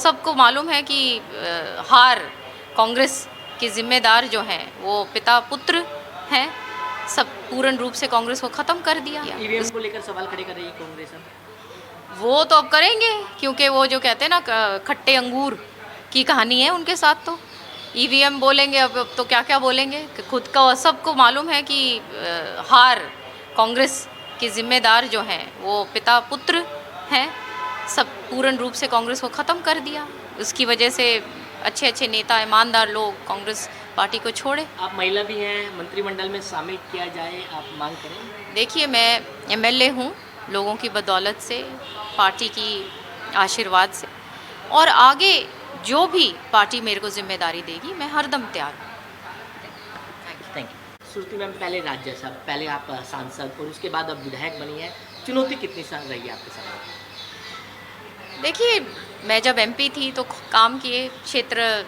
सबको मालूम है कि हार कांग्रेस के जिम्मेदार जो हैं वो पिता पुत्र हैं। सब पूर्ण रूप से कांग्रेस को ख़त्म कर दिया। ईवीएम को लेकर सवाल खड़े कर रही है कांग्रेस अब। वो तो अब करेंगे, क्योंकि वो जो कहते हैं ना खट्टे अंगूर की कहानी है उनके साथ। तो ईवीएम बोलेंगे, अब तो क्या क्या बोलेंगे। खुद का सबको मालूम है कि हार कांग्रेस के जिम्मेदार जो हैं वो पिता पुत्र हैं। सब पूर्ण रूप से कांग्रेस को ख़त्म कर दिया। उसकी वजह से अच्छे अच्छे नेता, ईमानदार लोग कांग्रेस पार्टी को छोड़े। आप महिला भी हैं, मंत्रिमंडल में शामिल किया जाए, आप मांग करें? देखिए, मैं एमएलए हूँ लोगों की बदौलत से, पार्टी की आशीर्वाद से, और आगे जो भी पार्टी मेरे को जिम्मेदारी देगी मैं हरदम तैयार हूँ। Thank you. श्रुति मैम, पहले राज्यसभा, पहले आप सांसद और उसके बाद अब विधायक बनी है, चुनौती कितनी सा रही है आपके सामने? देखिए, मैं जब एमपी थी तो काम किए क्षेत्र,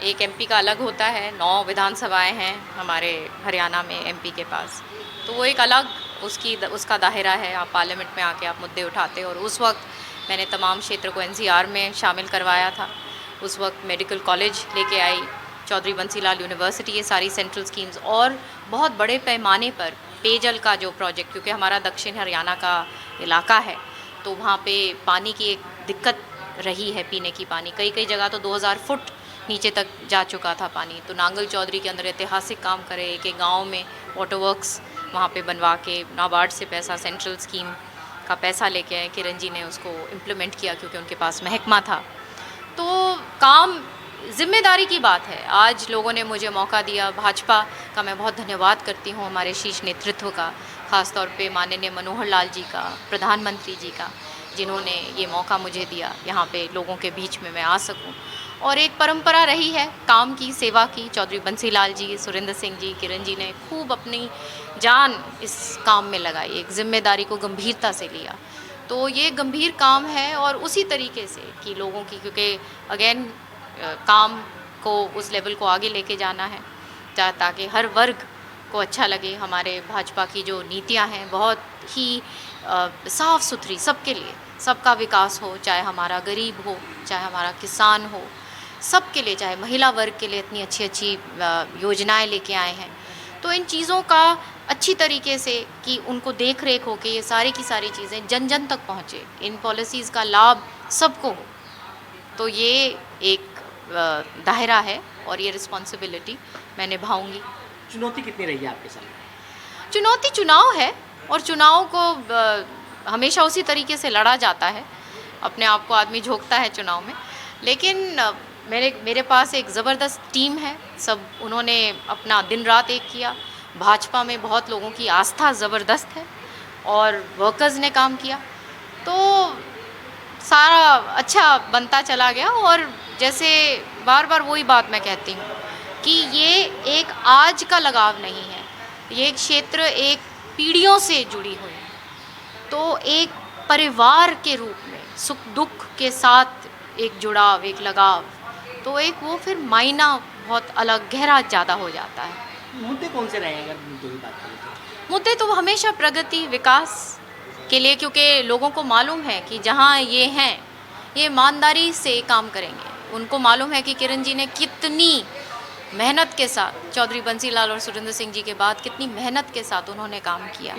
एक एमपी का अलग होता है, 9 विधानसभाएं हैं हमारे हरियाणा में एमपी के पास, तो वो एक अलग उसका दायरा है। आप पार्लियामेंट में आके आप मुद्दे उठाते हो, और उस वक्त मैंने तमाम क्षेत्र को एनसीआर में शामिल करवाया था। उस वक्त मेडिकल कॉलेज लेके आई, चौधरी बंसीलाल यूनिवर्सिटी, ये सारी सेंट्रल स्कीम्स, और बहुत बड़े पैमाने पर पेयजल का जो प्रोजेक्ट, क्योंकि हमारा दक्षिण हरियाणा का इलाका है तो वहाँ पे पानी की एक दिक्कत रही है, पीने की पानी कई कई जगह तो 2000 फुट नीचे तक जा चुका था पानी। तो नांगल चौधरी के अंदर ऐतिहासिक काम करे कि गांव में वाटर वर्क्स वहाँ पे बनवा के नाबार्ड से पैसा, सेंट्रल स्कीम का पैसा लेके आए। किरण जी ने उसको इम्प्लीमेंट किया क्योंकि उनके पास महकमा था। तो काम, जिम्मेदारी की बात है। आज लोगों ने मुझे मौका दिया, भाजपा का मैं बहुत धन्यवाद करती हूँ, हमारे शीर्ष नेतृत्व का, ख़ास तौर पे माननीय मनोहर लाल जी का, प्रधानमंत्री जी का, जिन्होंने ये मौका मुझे दिया यहाँ पे लोगों के बीच में मैं आ सकूँ। और एक परंपरा रही है काम की, सेवा की। चौधरी बंसीलाल जी, सुरेंद्र सिंह जी, किरण जी ने खूब अपनी जान इस काम में लगाई, एक जिम्मेदारी को गंभीरता से लिया। तो ये गंभीर काम है, और उसी तरीके से कि लोगों की, क्योंकि अगेन काम को उस लेवल को आगे लेके जाना है ताकि हर वर्ग को अच्छा लगे। हमारे भाजपा की जो नीतियां हैं बहुत ही साफ़ सुथरी, सबके लिए, सबका विकास हो, चाहे हमारा गरीब हो, चाहे हमारा किसान हो, सबके लिए, चाहे महिला वर्ग के लिए इतनी अच्छी अच्छी योजनाएं लेके आए हैं। तो इन चीज़ों का अच्छी तरीके से कि उनको देख रेख हो के ये सारी की सारी चीज़ें जन जन तक पहुँचे, इन पॉलिसीज़ का लाभ सबको हो। तो ये एक दायरा है और ये रिस्पॉन्सिबिलिटी मैं निभाऊंगी। चुनौती कितनी रही है आपके सामने? चुनौती चुनाव है, और चुनाव को हमेशा उसी तरीके से लड़ा जाता है। अपने आप को आदमी झोंकता है चुनाव में, लेकिन मेरे पास एक ज़बरदस्त टीम है। सब उन्होंने अपना दिन रात एक किया। भाजपा में बहुत लोगों की आस्था ज़बरदस्त है, और वर्कर्स ने काम किया, तो सारा अच्छा बनता चला गया। और जैसे बार बार वही बात मैं कहती हूँ कि ये एक आज का लगाव नहीं है, ये एक क्षेत्र एक पीढ़ियों से जुड़ी हुई है। तो एक परिवार के रूप में सुख दुख के साथ एक जुड़ाव, एक लगाव, तो एक वो फिर मायना बहुत अलग, गहरा ज़्यादा हो जाता है। मुद्दे कौन से रहे अगर मुद्दों की बात करें तो? मुद्दे तो हमेशा प्रगति, विकास के लिए, क्योंकि लोगों को मालूम है कि जहाँ ये हैं ये ईमानदारी से काम करेंगे। उनको मालूम है कि किरण जी ने कितनी मेहनत के साथ, चौधरी बंसीलाल और सुरेंद्र सिंह जी के बाद कितनी मेहनत के साथ उन्होंने काम किया।